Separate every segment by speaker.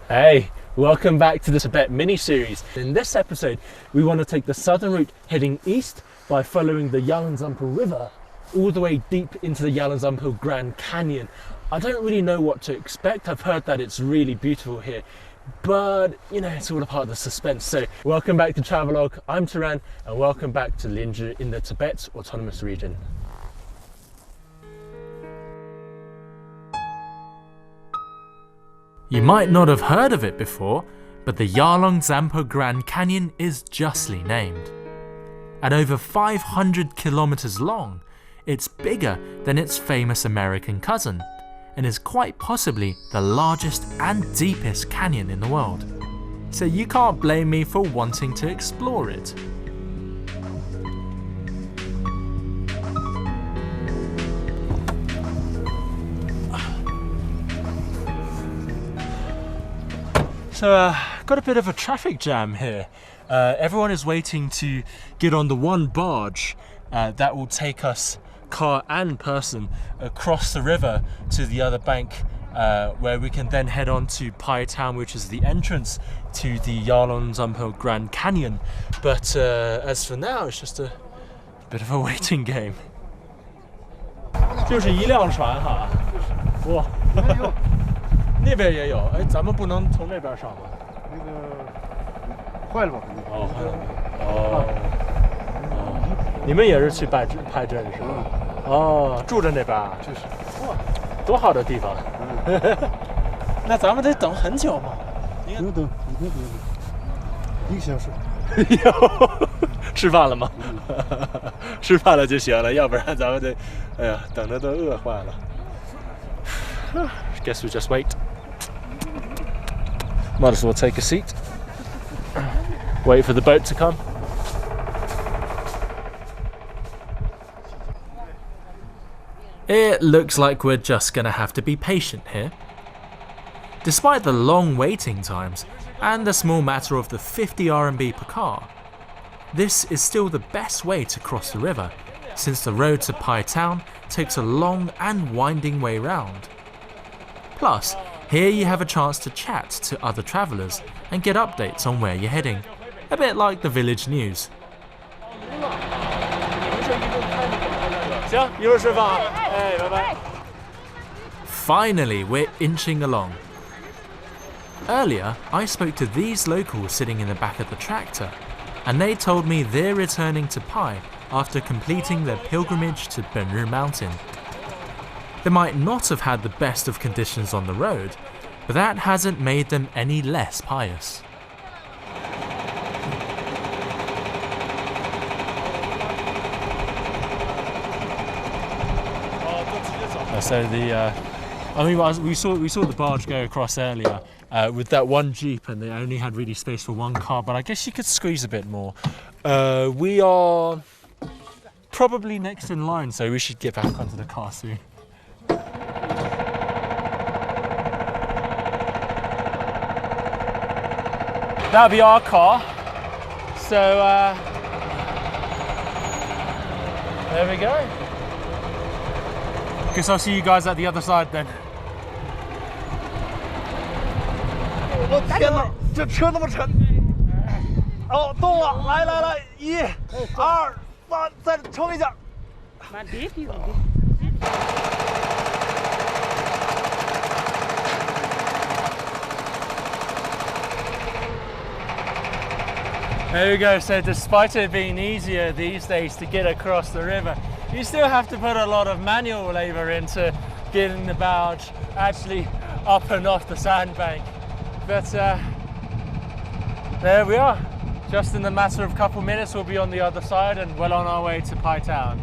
Speaker 1: Hey, welcome back to the Tibet mini-series. In this episode, we want to take the southern route heading east by following the Yarlung Tsangpo River all the way deep into the Yarlung Tsangpo Grand Canyon. I don't really know what to expect. I've heard that it's really beautiful here, but you know, it's all a part of the suspense. So welcome back to Travelogue. I'm Tianran, and welcome back to Linzhi in the Tibet Autonomous Region.
Speaker 2: You might not have heard of it before, but the Yarlung Tsangpo Grand Canyon is justly named. At over 500 kilometers long, it's bigger than its famous American cousin, and is quite possibly the largest and deepest canyon in the world. So you can't blame me for wanting to explore it.
Speaker 1: So got a bit of a traffic jam here. Everyone is waiting to get on the one barge that will take us, car and person, across the river to the other bank, where we can then head on to Pai Town, which is the entrance to the Yarlung Tsangpo Grand Canyon. But as for now, it's just a bit of a waiting game. 就是一辆船哈，哇。那边也有，哎，咱们不能从那边上吗？
Speaker 3: 那个坏了吧？
Speaker 1: 哦，坏了。哦。你们也是去拍镇是吧？哦，住在那边啊？
Speaker 3: 就是。
Speaker 1: 哇，多好的地方！那咱们得等很久吗？
Speaker 3: 不用等，一定不用等，1个小时。
Speaker 1: 吃饭了吗？吃饭了就行了，要不然咱们得，哎呀，等着都饿坏了。Guess we just wait. Might as well take a seat. Wait for the boat to come.
Speaker 2: It looks like we're just gonna have to be patient here. Despite the long waiting times and the small matter of the 50 RMB per car, this is still the best way to cross the river, since the road to Pai Town takes a long and winding way round. Plus, here you have a chance to chat to other travellers and get updates on where you're heading, a bit like the village news. Finally, we're inching along. Earlier, I spoke to these locals sitting in the back of the tractor, and they told me they're returning to Pai after completing their pilgrimage to Benru Mountain. They might not have had the best of conditions on the road, but that hasn't made them any less pious.
Speaker 1: So we saw the barge go across earlier with that one jeep, and they only had really space for one car. But I guess you could squeeze a bit more. We are probably next in line, so we should get back onto the car soon. That'll be our car. So there we go. Guess I'll see you guys at the other side then.
Speaker 3: 我天哪，这车那么沉！哦，动了，来，1、2、3，再冲一下。
Speaker 1: There we go. So despite it being easier these days to get across the river, you still have to put a lot of manual labor into getting the barge actually up and off the sandbank. But there we are. Just in a matter of a couple minutes, we'll be on the other side and well on our way to Pai Town.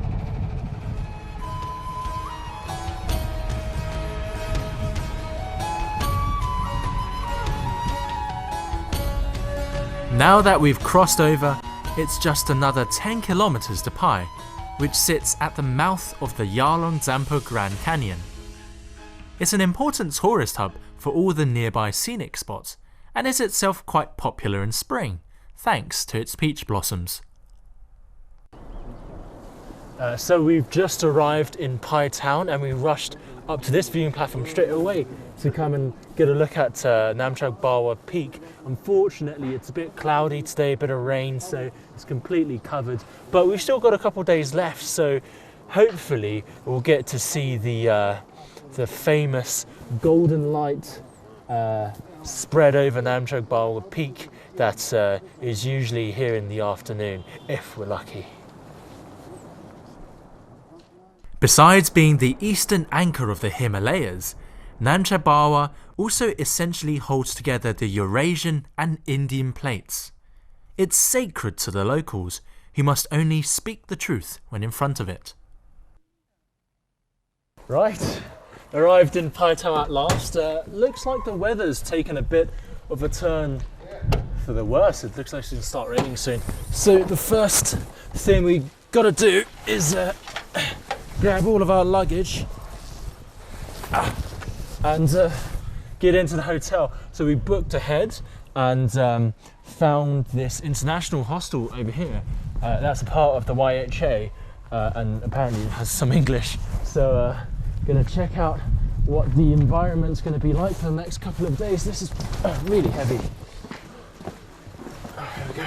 Speaker 2: Now that we've crossed over, it's just another 10 kilometers to Pai, which sits at the mouth of the Yarlung Tsangpo Grand Canyon. It's an important tourist hub for all the nearby scenic spots, and is itself quite popular in spring, thanks to its peach blossoms.
Speaker 1: So we've just arrived in Pai Town and we rushed up to this viewing platform straight away to come and get a look at Namcha Barwa Peak. Unfortunately, it's a bit cloudy today, a bit of rain, so it's completely covered. But we've still got a couple days left, so hopefully we'll get to see the famous golden light spread over Namcha Barwa Peak that is usually here in the afternoon, if we're lucky.
Speaker 2: Besides being the eastern anchor of the Himalayas, Namcha Barwa also essentially holds together the Eurasian and Indian plates. It's sacred to the locals, who must only speak the truth when in front of it.
Speaker 1: Right, arrived in Paitao at last. Looks like the weather's taken a bit of a turn for the worse. It looks like it's going to start raining soon. So the first thing we got to do is grab all of our luggage and get into the hotel. So we booked ahead and found this international hostel over here. That's a part of the YHA and apparently it has some English. So gonna check out what the environment's gonna be like for the next couple of days. This is really heavy. Here we go.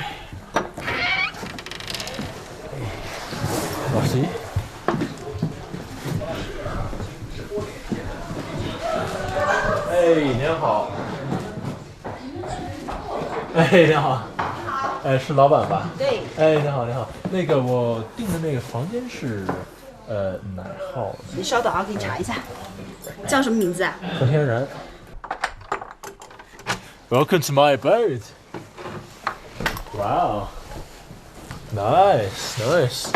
Speaker 1: Merci. 哎，您好。哎，您好。哎，是老板吧？
Speaker 4: 对。
Speaker 1: 哎，您好，您好。那个我订的那个房间是哪号？
Speaker 4: 你稍等啊，给你查一下，叫什么名字啊？
Speaker 1: 何天然。Welcome to my abode. Wow. Nice, nice.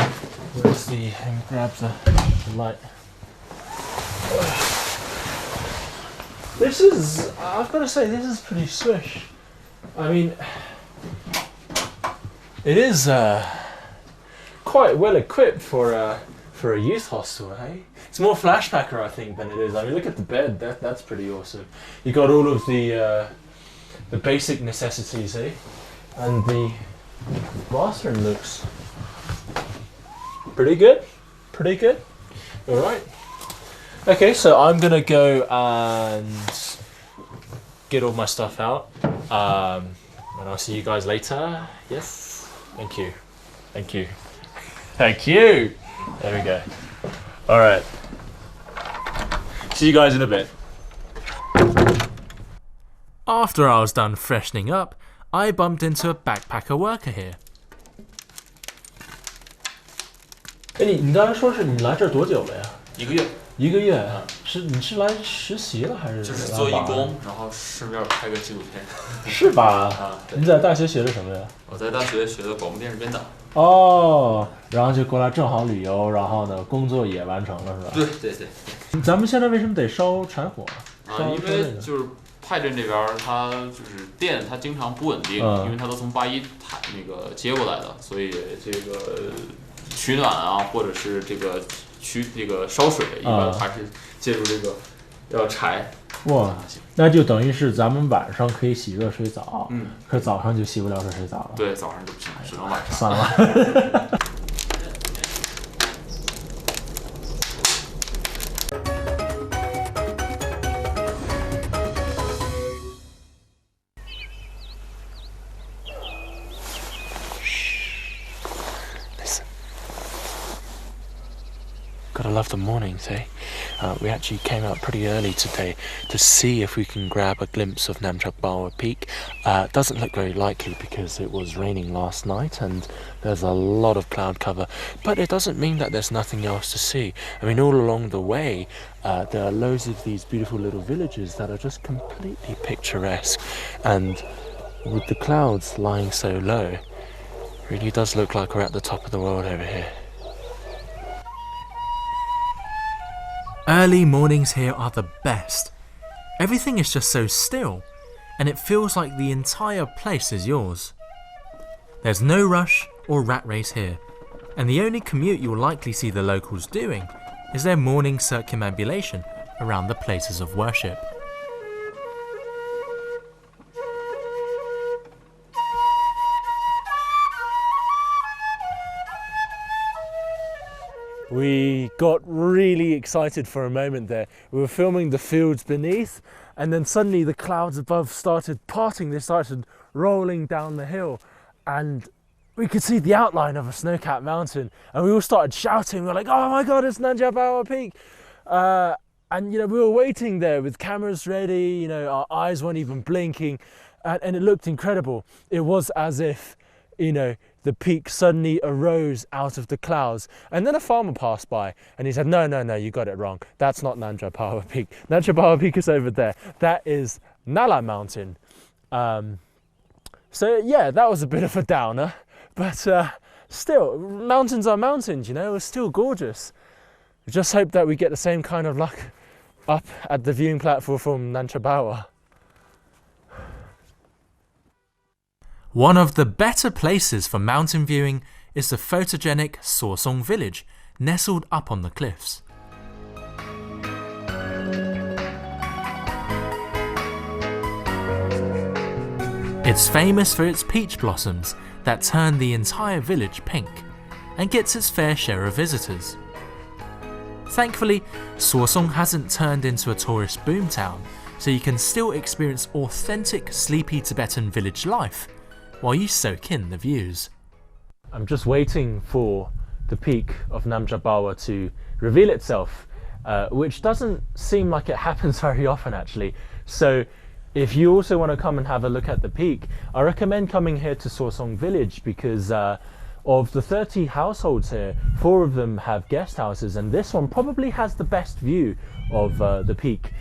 Speaker 1: Where's the? Let me grab the light. This is, I've got to say, this is pretty swish. I mean, it is quite well equipped for a youth hostel, eh? It's more flashbacker, I think, than it is. I mean, look at the bed. That's pretty awesome. You got all of the basic necessities, eh? And the bathroom looks pretty good. Pretty good. All right. Okay, so I'm gonna go and get all my stuff out, and I'll see you guys later. Yes, thank you, thank you, thank you. There we go. All right, see you guys in a bit.
Speaker 2: After I was done freshening up, I bumped into a backpacker worker here.
Speaker 1: 哎，你刚才说是你来这儿多久了呀
Speaker 5: 1个月，
Speaker 1: ？1个月，你是来实习了还是？
Speaker 5: 就是做义工，然后顺便拍个纪录片。
Speaker 1: 是吧？
Speaker 5: 啊，对。
Speaker 1: 你在大学学的什么呀？
Speaker 5: 我在大学学的广播电视编导。
Speaker 1: 哦，然后就过来正好旅游，然后呢，工作也完成了，是吧？
Speaker 5: 对对对。
Speaker 1: 咱们现在为什么得烧柴火？
Speaker 5: 因为就是派镇这边它就是电，它经常不稳定，因为它都从81台那个接过来的，所以这个取暖啊，或者是这个烧水，一般还是借助这个要柴。
Speaker 1: 哇，那就等于是咱们晚上可以洗热水澡，可早上就洗不了热水澡了。
Speaker 5: 对，早上就不行，只能晚上。
Speaker 1: 算了。Gotta love the mornings, eh? We actually came out pretty early today to see if we can grab a glimpse of Namcha Barwa Peak. Doesn't look very likely because it was raining last night and there's a lot of cloud cover, but it doesn't mean that there's nothing else to see. I mean, all along the way, there are loads of these beautiful little villages that are just completely picturesque, and with the clouds lying so low, it really does look like we're at the top of the world over here.
Speaker 2: Early mornings here are the best. Everything is just so still, and it feels like the entire place is yours. There's no rush or rat race here, and the only commute you'll likely see the locals doing is their morning circumambulation around the places of worship.
Speaker 1: we got really excited for a moment there. We were filming the fields beneath, and then suddenly the clouds above started parting. They started rolling down the hill, and we could see the outline of a snow-capped mountain, and we all started shouting. We were like, "Oh my God, it's Namcha Barwa Peak!" And we were waiting there with cameras ready. Our eyes weren't even blinking, and it looked incredible. It was as if, the peak suddenly arose out of the clouds. And then a farmer passed by and he said, no, you got it wrong. That's not Namcha Barwa Peak. Namcha Barwa Peak is over there. That is Nala Mountain. So yeah, that was a bit of a downer, but still, mountains are mountains, it was still gorgeous. We just hope that we get the same kind of luck up at the viewing platform from Namcha Barwa.
Speaker 2: One of the better places for mountain viewing is the photogenic Sorsong village, nestled up on the cliffs. It's famous for its peach blossoms that turn the entire village pink, and gets its fair share of visitors. Thankfully, Sorsong hasn't turned into a tourist boomtown, so you can still experience authentic sleepy Tibetan village life while you soak in the views.
Speaker 1: I'm just waiting for the peak of Namcha Barwa to reveal itself, which doesn't seem like it happens very often actually. So if you also want to come and have a look at the peak, I recommend coming here to Sorsong village, because of the 30 households here, 4 of them have guest houses, and this one probably has the best view of the peak.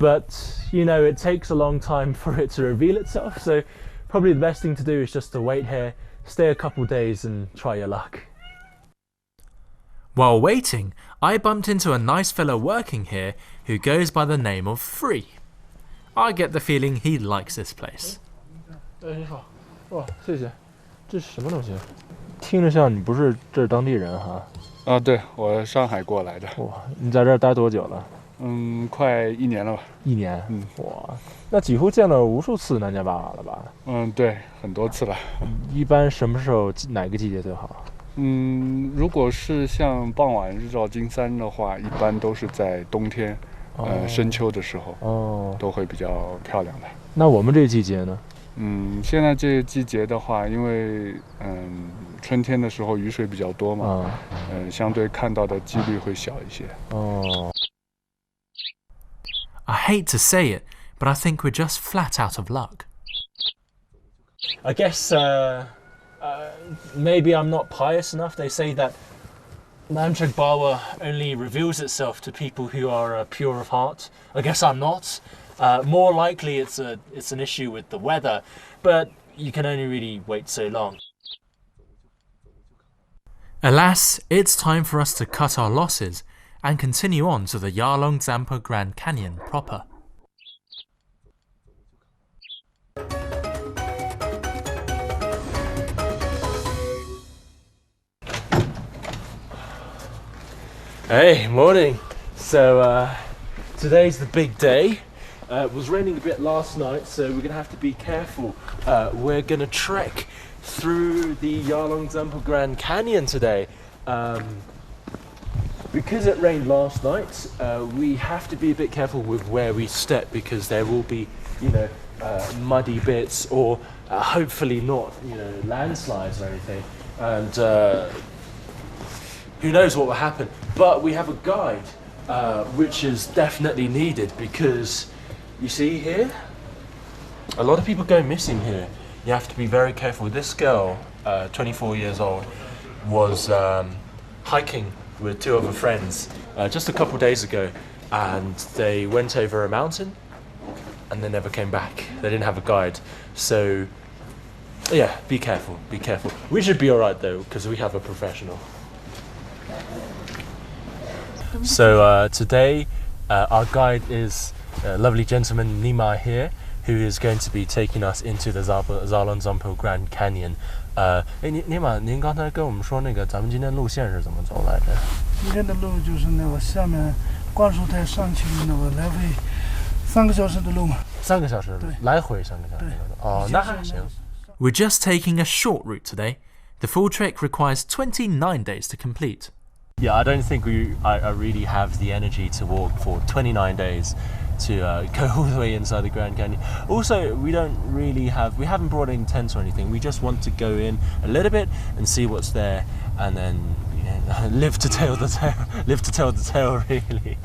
Speaker 1: But it takes a long time for it to reveal itself, so probably the best thing to do is just to wait here, stay a couple days and try your luck.
Speaker 2: While waiting, I bumped into a nice fellow working here who goes by the name of Free. I get the feeling he likes this place.
Speaker 1: 你好，哇，谢谢。这是什么东西？听着像你不是这儿当地人哈？
Speaker 6: 啊，对，我上海过来的。
Speaker 1: 哇，你在这儿待多久了？
Speaker 6: 快1年了吧。
Speaker 1: 1年。哇，那几乎见了无数次南迦巴瓦了吧？
Speaker 6: 对，很多次了。
Speaker 1: 一般什么时候哪个季节最好？
Speaker 6: 如果是像傍晚日照金山的话，一般都是在冬天，深秋的时候，都会比较漂亮的。
Speaker 1: 那我们这个季节呢？
Speaker 6: 现在这个季节的话，因为春天的时候雨水比较多嘛，相对看到的几率会小一些。
Speaker 2: I hate to say it, but I think we're just flat out of luck.
Speaker 1: I guess maybe I'm not pious enough. They say that Namcha Barwa only reveals itself to people who are pure of heart. I guess I'm not. More likely it's an issue with the weather, but you can only really wait so long.
Speaker 2: Alas, it's time for us to cut our losses and continue on to the Yarlung Tsangpo Grand Canyon proper.
Speaker 1: Hey, morning. So today's the big day. It was raining a bit last night, so we're gonna have to be careful. We're gonna trek through the Yarlung Tsangpo Grand Canyon today. Because it rained last night, we have to be a bit careful with where we step, because there will be, muddy bits, or hopefully not, landslides or anything. And who knows what will happen. But we have a guide, which is definitely needed, because you see here, a lot of people go missing here. You have to be very careful. This girl, 24 years old, was hiking with 2 of her friends just a couple days ago, and they went over a mountain and they never came back. They didn't have a guide. So yeah, be careful, be careful. We should be alright though, because we have a professional. So today our guide is a lovely gentleman Nima here, who is going to be taking us into the Yarlung Tsangpo Grand Canyon. Nima, 您刚才跟我们说那个咱们今天路线是怎么走来着？
Speaker 7: 今天的路就是那个下面挂树台上去那个来回3个小时的路嘛。
Speaker 1: 3个小时，来回3个小时。哦，那还行。
Speaker 2: We're just taking a short route today. The full trek requires 29 days to complete.
Speaker 1: Yeah, I don't think I really have the energy to walk for 29 days to go all the way inside the Grand Canyon. Also, we haven't brought any tents or anything. We just want to go in a little bit and see what's there, and then live to tell the tale, really.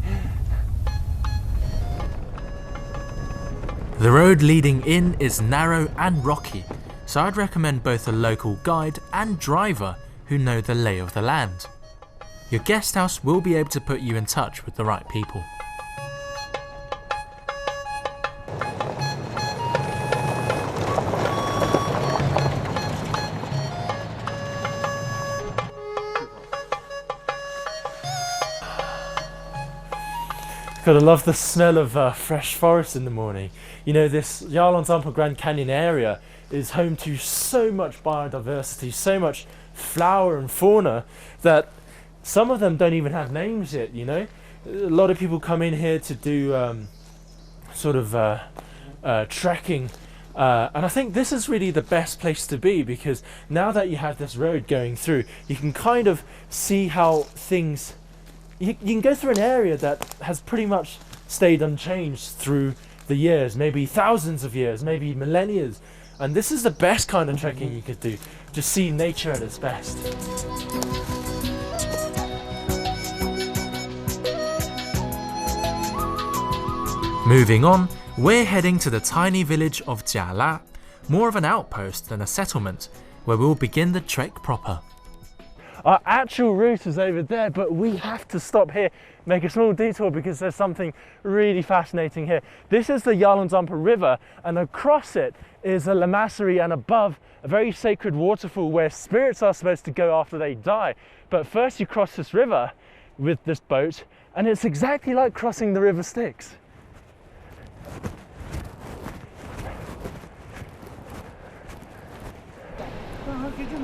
Speaker 2: The road leading in is narrow and rocky, so I'd recommend both a local guide and driver who know the lay of the land. Your guest house will be able to put you in touch with the right people.
Speaker 1: Gotta love the smell of fresh forest in the morning. You know, this Yarlung Tsangpo Grand Canyon area is home to so much biodiversity, so much flower and fauna that some of them don't even have names yet, you know. A lot of people come in here to do trekking, and I think this is really the best place to be, because now that you have this road going through, you can kind of see how things... You can go through an area that has pretty much stayed unchanged through the years, maybe thousands of years, maybe millennia, and this is the best kind of trekking you could do, to see nature at its best.
Speaker 2: Moving on, we're heading to the tiny village of Jiala, more of an outpost than a settlement, where we'll begin the trek proper.
Speaker 1: Our actual route is over there, but we have to stop here, make a small detour, because there's something really fascinating here. This is the Yarlung Tsangpo River, and across it is a lamasery, and above a very sacred waterfall where spirits are supposed to go after they die. But first you cross this river with this boat, and it's exactly like crossing the River Styx.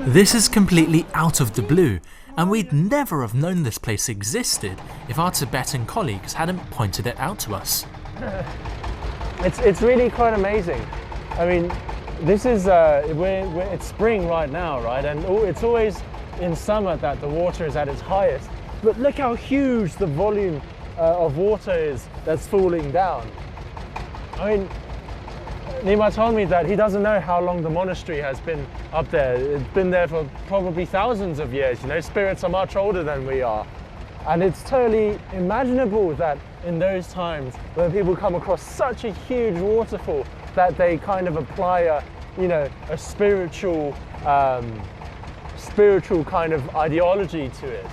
Speaker 2: This is completely out of the blue, and we'd never have known this place existed if our Tibetan colleagues hadn't pointed it out to us.
Speaker 1: It's really quite amazing. I mean, this is it's spring right now, right? And it's always in summer that the water is at its highest. But look how huge the volume of water is that's falling down. I mean, Nima told me that he doesn't know how long the monastery has been up there. It's been there for probably thousands of years. You know, spirits are much older than we are. And it's totally imaginable that in those times when people come across such a huge waterfall, that they kind of apply a spiritual kind of ideology to it.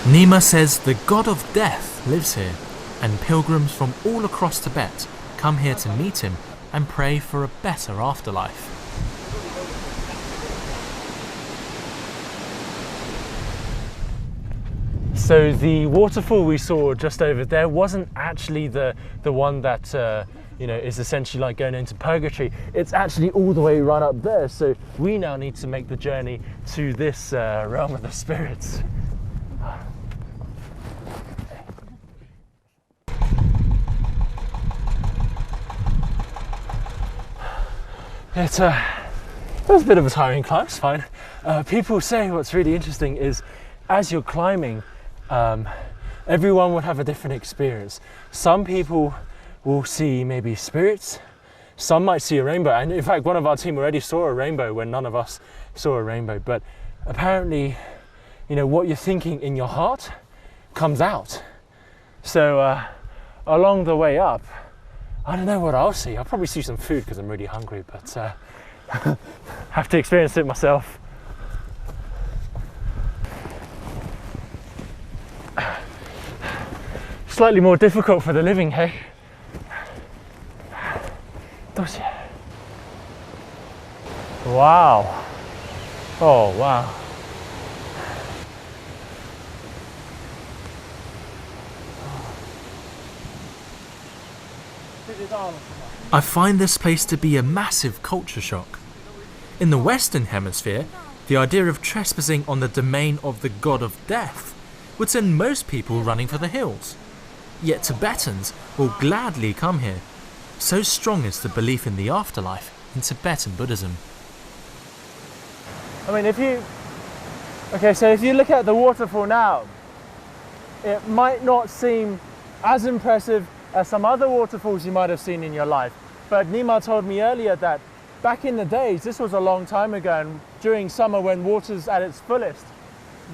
Speaker 2: Nima says the god of death lives here, and pilgrims from all across Tibet come here to meet him and pray for a better afterlife.
Speaker 1: So the waterfall we saw just over there wasn't actually the one that is essentially like going into purgatory. It's actually all the way right up there. So we now need to make the journey to this realm of the spirits. It was a bit of a tiring climb, it's fine. People say what's really interesting is as you're climbing, everyone would have a different experience. Some people will see maybe spirits, some might see a rainbow, and in fact one of our team already saw a rainbow when none of us saw a rainbow. But apparently, what you're thinking in your heart comes out. So along the way up, I don't know what I'll see. I'll probably see some food because I'm really hungry, but have to experience it myself. Slightly more difficult for the living, hey? Wow. Oh, wow.
Speaker 2: I find this place to be a massive culture shock. In the Western Hemisphere, the idea of trespassing on the domain of the god of death would send most people running for the hills. Yet Tibetans will gladly come here. So strong is the belief in the afterlife in Tibetan Buddhism.
Speaker 1: I mean, if you look at the waterfall now, it might not seem as impressive as some other waterfalls you might have seen in your life. But Nima told me earlier that back in the days, this was a long time ago, and during summer when water's at its fullest,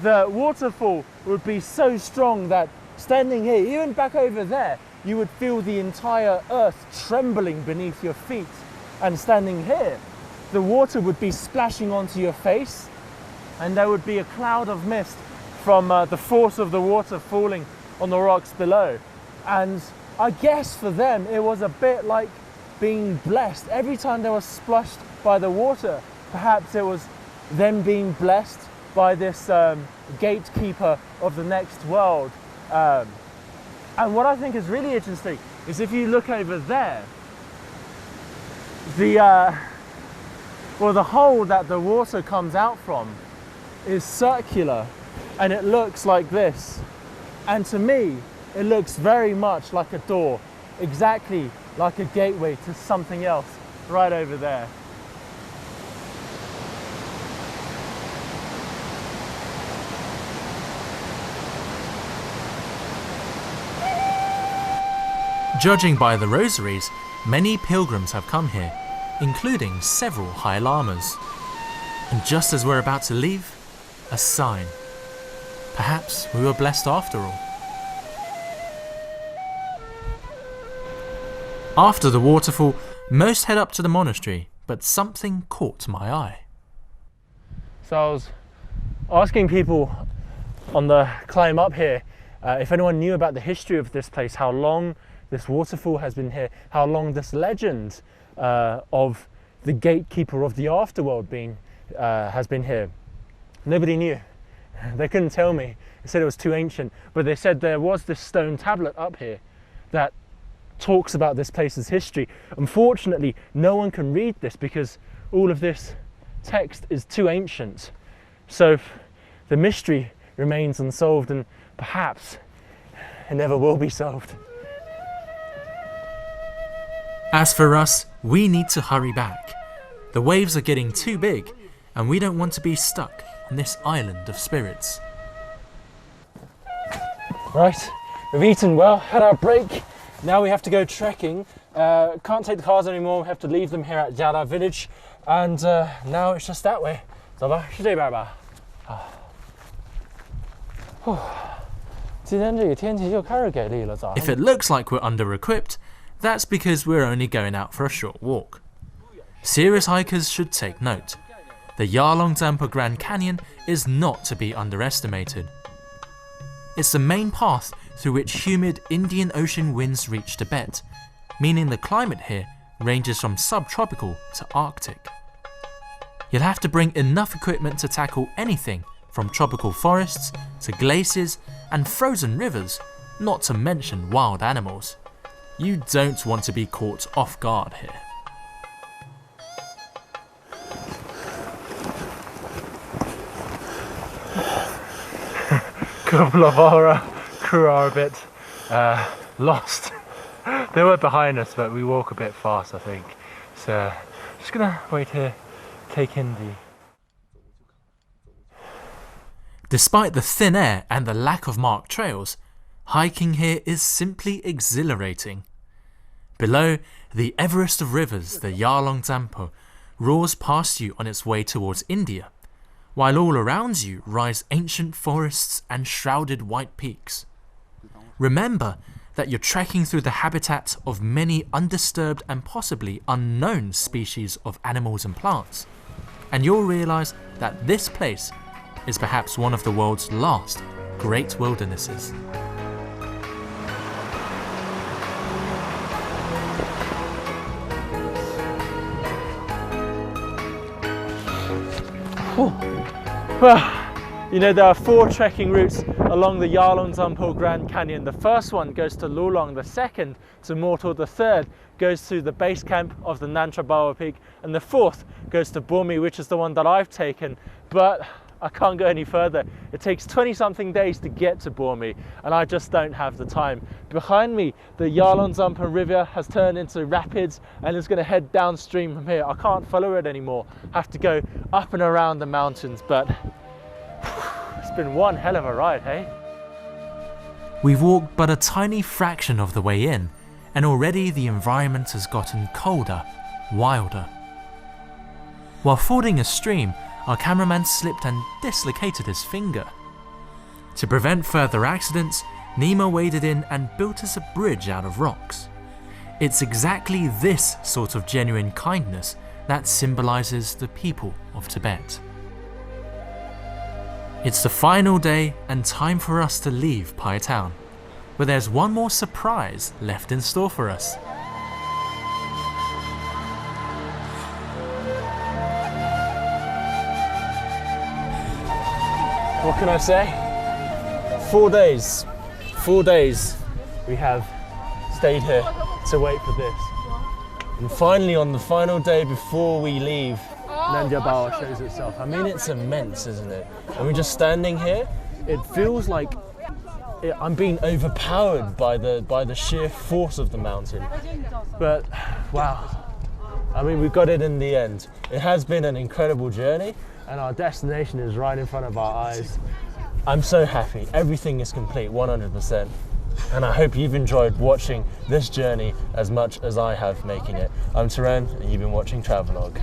Speaker 1: the waterfall would be so strong that standing here, even back over there, you would feel the entire earth trembling beneath your feet. And standing here, the water would be splashing onto your face, and there would be a cloud of mist from the force of the water falling on the rocks below. And I guess for them, it was a bit like being blessed. Every time they were splashed by the water, perhaps it was them being blessed by this gatekeeper of the next world. And what I think is really interesting is if you look over there, the hole that the water comes out from is circular, and it looks like this. And to me, it looks very much like a door, exactly like a gateway to something else right over there.
Speaker 2: Judging by the rosaries, many pilgrims have come here, including several High Lamas. And just as we're about to leave, a sign. Perhaps we were blessed after all. After the waterfall, most head up to the monastery, but something caught my eye.
Speaker 1: So I was asking people on the climb up here if anyone knew about the history of this place, how long this waterfall has been here, how long this legend of the gatekeeper of the afterworld has been here. Nobody knew. They couldn't tell me. They said it was too ancient, but they said there was this stone tablet up here that talks about this place's history. Unfortunately, no one can read this because all of this text is too ancient. So the mystery remains unsolved, and perhaps it never will be solved.
Speaker 2: As for us, we need to hurry back. The waves are getting too big, and we don't want to be stuck on this island of spirits.
Speaker 1: Right, we've eaten well, had our break. Now we have to go trekking. Can't take the cars anymore, we have to leave them here at Yara village. And now it's just that way.
Speaker 2: If it looks like we're under-equipped, that's because we're only going out for a short walk. Serious hikers should take note. The Yarlung Tsangpo Grand Canyon is not to be underestimated. It's the main path through which humid Indian Ocean winds reach Tibet, meaning the climate here ranges from subtropical to Arctic. You'll have to bring enough equipment to tackle anything from tropical forests to glaciers and frozen rivers, not to mention wild animals. You don't want to be caught off guard here.
Speaker 1: Couple of our crew are a bit lost. They were behind us, but we walk a bit fast, I think. So just gonna wait here, take in the...
Speaker 2: Despite the thin air and the lack of marked trails, hiking here is simply exhilarating. Below, the Everest of rivers, the Yarlung Tsangpo, roars past you on its way towards India, while all around you rise ancient forests and shrouded white peaks. Remember that you're trekking through the habitat of many undisturbed and possibly unknown species of animals and plants, and you'll realise that this place is perhaps one of the world's last great wildernesses.
Speaker 1: Well, you know, there are 4 trekking routes along the Yarlung Tsangpo Grand Canyon. The first one goes to Lulong, the second to Mortal, the third goes to the base camp of the Namcha Barwa Peak, and the fourth goes to Burmi, which is the one that I've taken. But I can't go any further. It takes 20-something days to get to Bormi, and I just don't have the time. Behind me, the Yarlung Tsangpo River has turned into rapids and is going to head downstream from here. I can't follow it anymore. I have to go up and around the mountains, but it's been one hell of a ride, hey?
Speaker 2: We've walked but a tiny fraction of the way in, and already the environment has gotten colder, wilder. While fording a stream, our cameraman slipped and dislocated his finger. To prevent further accidents, Nemo waded in and built us a bridge out of rocks. It's exactly this sort of genuine kindness that symbolizes the people of Tibet. It's the final day and time for us to leave Pai Town, but there's one more surprise left in store for us.
Speaker 1: What can I say? 4 days. 4 days we have stayed here to wait for this. And finally, on the final day before we leave, Namcha Barwa shows itself. I mean, it's immense, isn't it? And we're just standing here. It feels like I'm being overpowered by the sheer force of the mountain. But wow, I mean, we got it in the end. It has been an incredible journey, and our destination is right in front of our eyes. I'm so happy. Everything is complete, 100%. And I hope you've enjoyed watching this journey as much as I have making it. I'm Tianran, and you've been watching Travelogue.